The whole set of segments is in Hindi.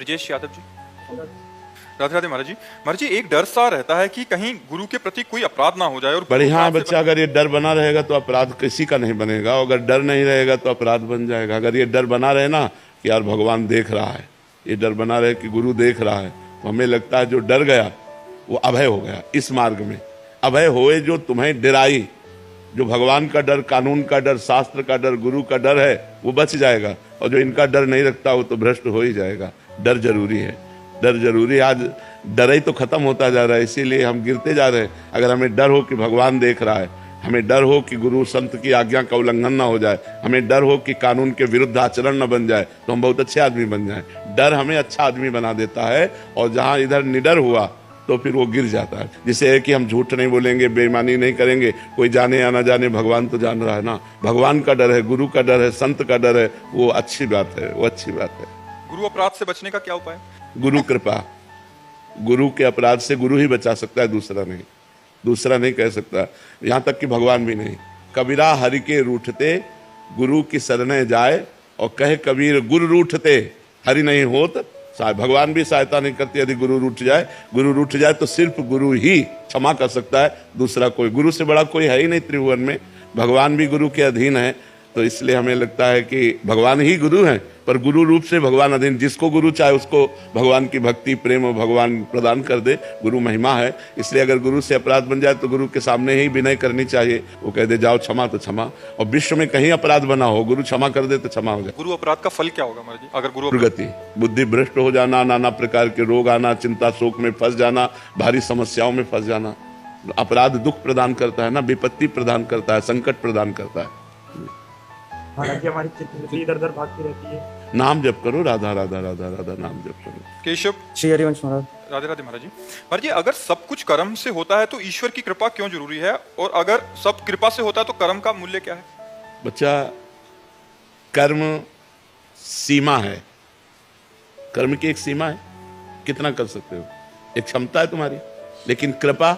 ब्रजेश यादव जी। राधे राधे महाराज जी। महाराज जी, एक डर सा रहता है कि कहीं गुरु के प्रति कोई अपराध ना हो जाए। और बढ़िया बच्चा, अगर ये डर बना रहेगा तो अपराध किसी का नहीं बनेगा। अगर डर नहीं रहेगा तो अपराध बन जाएगा। अगर ये डर बना रहे ना कि यार भगवान देख रहा है, ये डर बना रहे कि गुरु देख रहा है, तो हमें लगता है जो डर गया वो अभय हो गया। इस मार्ग में अभय होए जो तुम्हें डराई, जो भगवान का डर, कानून का डर, शास्त्र का डर, गुरु का डर है, वो बच जाएगा। और जो इनका डर नहीं रखता वो तो भ्रष्ट हो ही जाएगा। डर जरूरी है, डर जरूरी है। आज डर ही तो खत्म होता जा रहा है, इसीलिए हम गिरते जा रहे हैं। अगर हमें डर हो कि भगवान देख रहा है, हमें डर हो कि गुरु संत की आज्ञा का उल्लंघन ना हो जाए, हमें डर हो कि कानून के विरुद्ध आचरण न बन जाए, तो हम बहुत अच्छे आदमी बन जाएं। डर हमें अच्छा आदमी बना देता है। और जहां इधर निडर हुआ तो फिर वो गिर जाता है। जिसे है कि हम झूठ नहीं बोलेंगे, बेईमानी नहीं करेंगे, कोई जाने या ना जाने, भगवान तो जान रहा है ना। भगवान का डर है, गुरु का डर है, संत का डर है, वो अच्छी बात है, वो अच्छी बात है। गुरु अपराध से बचने का क्या उपाय? गुरु कृपा। गुरु के अपराध से गुरु ही बचा सकता है, दूसरा नहीं, दूसरा नहीं कह सकता। यहाँ तक कि भगवान भी नहीं। कबीरा हरि के रूठते गुरु की शरणे जाए, और कहे कबीर गुरु रूठते हरि नहीं होत। भगवान भी सहायता नहीं करती यदि गुरु रूठ जाए। गुरु रूठ जाए तो सिर्फ गुरु ही क्षमा कर सकता है, दूसरा कोई, गुरु से बड़ा कोई है ही नहीं त्रिभुवन में। भगवान भी गुरु के अधीन है। तो इसलिए हमें लगता है कि भगवान ही गुरु हैं, पर गुरु रूप से भगवान अधीन। जिसको गुरु चाहे उसको भगवान की भक्ति प्रेम और भगवान प्रदान कर दे। गुरु महिमा है। इसलिए अगर गुरु से अपराध बन जाए तो गुरु के सामने ही विनय करनी चाहिए। वो कह दे जाओ क्षमा तो क्षमा। और विश्व में कहीं अपराध बना हो, गुरु क्षमा कर दे तो क्षमा हो जाए। गुरु अपराध का फल क्या होगा महाराज जी? अगर गुरु दुर्गति, बुद्धि भ्रष्ट हो जाना, नाना प्रकार के रोग आना, चिंता शोक में फंस जाना, भारी समस्याओं में फंस जाना। अपराध दुख प्रदान करता है ना, विपत्ति प्रदान करता है, संकट प्रदान करता है। महाराज जी, हमारी चित्तवृत्ति इधर उधर भागती रहती है। नाम जप करो, राधा राधा राधा राधा नाम जप करो। केशव। श्री हरिवंश महाराज। राधे राधे महाराज जी। महाराज जी, अगर सब कुछ कर्म से होता है तो ईश्वर की कृपा क्यों जरूरी है? और अगर सब कृपा से होता है तो कर्म का मूल्य क्या है? बच्चा, कर्म सीमा है। कर्म की एक सीमा है, कितना कर सकते हो, एक क्षमता है तुम्हारी। लेकिन कृपा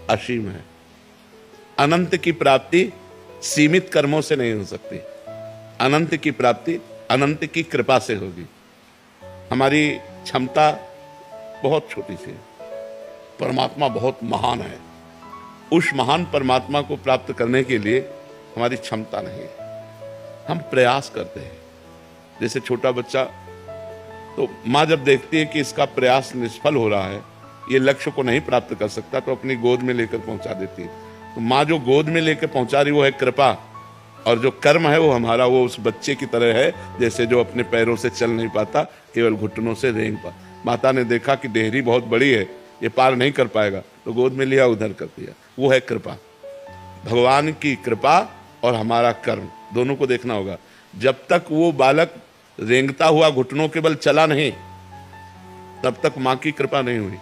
असीम है। अनंत की प्राप्ति सीमित कर्मों से नहीं हो सकती। अनंत की प्राप्ति अनंत की कृपा से होगी। हमारी क्षमता बहुत छोटी सी है, परमात्मा बहुत महान है। उस महान परमात्मा को प्राप्त करने के लिए हमारी क्षमता नहीं है, हम प्रयास करते हैं। जैसे छोटा बच्चा, तो माँ जब देखती है कि इसका प्रयास निष्फल हो रहा है, ये लक्ष्य को नहीं प्राप्त कर सकता, तो अपनी गोद में लेकर पहुंचा देती है। तो माँ जो गोद में लेकर पहुंचा रही वो है कृपा। और जो कर्म है वो हमारा, वो उस बच्चे की तरह है जैसे जो अपने पैरों से चल नहीं पाता, केवल घुटनों से रेंग पाता। माता ने देखा कि देहरी बहुत बड़ी है, ये पार नहीं कर पाएगा, तो गोद में लिया, उधर कर दिया। वो है कृपा। भगवान की कृपा और हमारा कर्म दोनों को देखना होगा। जब तक वो बालक रेंगता हुआ घुटनों के बल चला नहीं, तब तक माँ की कृपा नहीं हुई।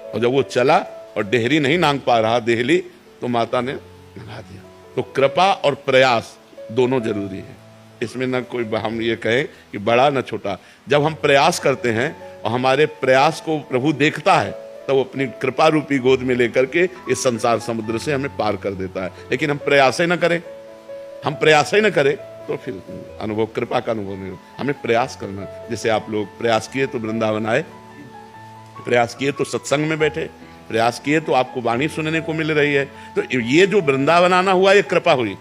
और जब वो चला और डेहरी नहीं नांग पा रहा, देहली, तो माता ने नंगा दिया। तो कृपा और प्रयास दोनों जरूरी है। इसमें न कोई हम ये कहें कि बड़ा न छोटा। जब हम प्रयास करते हैं और हमारे प्रयास को प्रभु देखता है, तो वो अपनी कृपा रूपी गोद में लेकर के इस संसार समुद्र से हमें पार कर देता है। लेकिन हम प्रयास ही न करें, हम प्रयास ही न करें तो फिर अनुभव, कृपा का अनुभव नहीं हो। हमें प्रयास करना। जैसे आप लोग प्रयास किए तो वृंदावन आए, प्रयास किए तो सत्संग में बैठे, प्रयास किए तो आपको वाणी सुनने को मिल रही है। तो ये जो वृंदावन आना हुआ, ये कृपा हुई।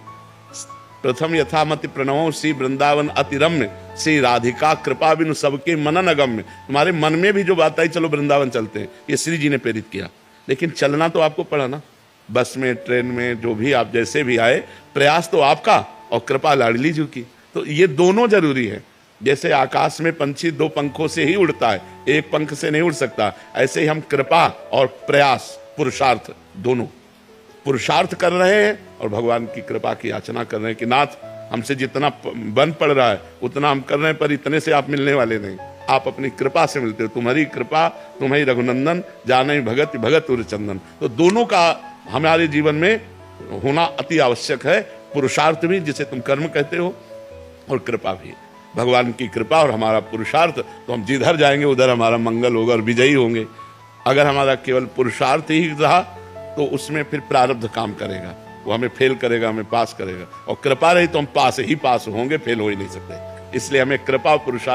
प्रथम यथामति प्रणवो श्री वृंदावन अतिरम्य, श्री राधिका कृपा बिनु सबके मनन अगम्य। तुम्हारे मन में भी जो बात आई, चलो वृंदावन चलते हैं, ये श्री जी ने प्रेरित किया। लेकिन चलना तो आपको पड़ा ना, बस में, ट्रेन में, जो भी आप जैसे भी आए, प्रयास तो आपका और कृपा लाडली जी की। तो ये दोनों जरूरी है। जैसे आकाश में पंछी दो पंखों से ही उड़ता है, एक पंख से नहीं उड़ सकता, ऐसे ही हम कृपा और प्रयास, पुरुषार्थ, दोनों पुरुषार्थ कर रहे हैं और भगवान की कृपा की याचना कर रहे हैं कि नाथ, हमसे जितना बन पड़ रहा है उतना हम कर रहे हैं, पर इतने से आप मिलने वाले नहीं, आप अपनी कृपा से मिलते हो। तुम्हारी कृपा, तुम्हारी रघुनंदन, जाने भगत भगत उर चंदन। तो दोनों का हमारे जीवन में होना अति आवश्यक है। पुरुषार्थ भी, जिसे तुम कर्म कहते हो, और कृपा भी। भगवान की कृपा और हमारा पुरुषार्थ, तो हम जिधर जाएंगे उधर हमारा मंगल होगा और विजयी होंगे। अगर हमारा केवल पुरुषार्थ ही रहा तो उसमें फिर प्रारब्ध काम करेगा, वो हमें फेल करेगा, हमें पास करेगा। और कृपा रही तो हम पास ही पास होंगे, फेल हो ही नहीं सकते। इसलिए हमें कृपा और पुरुषार्थ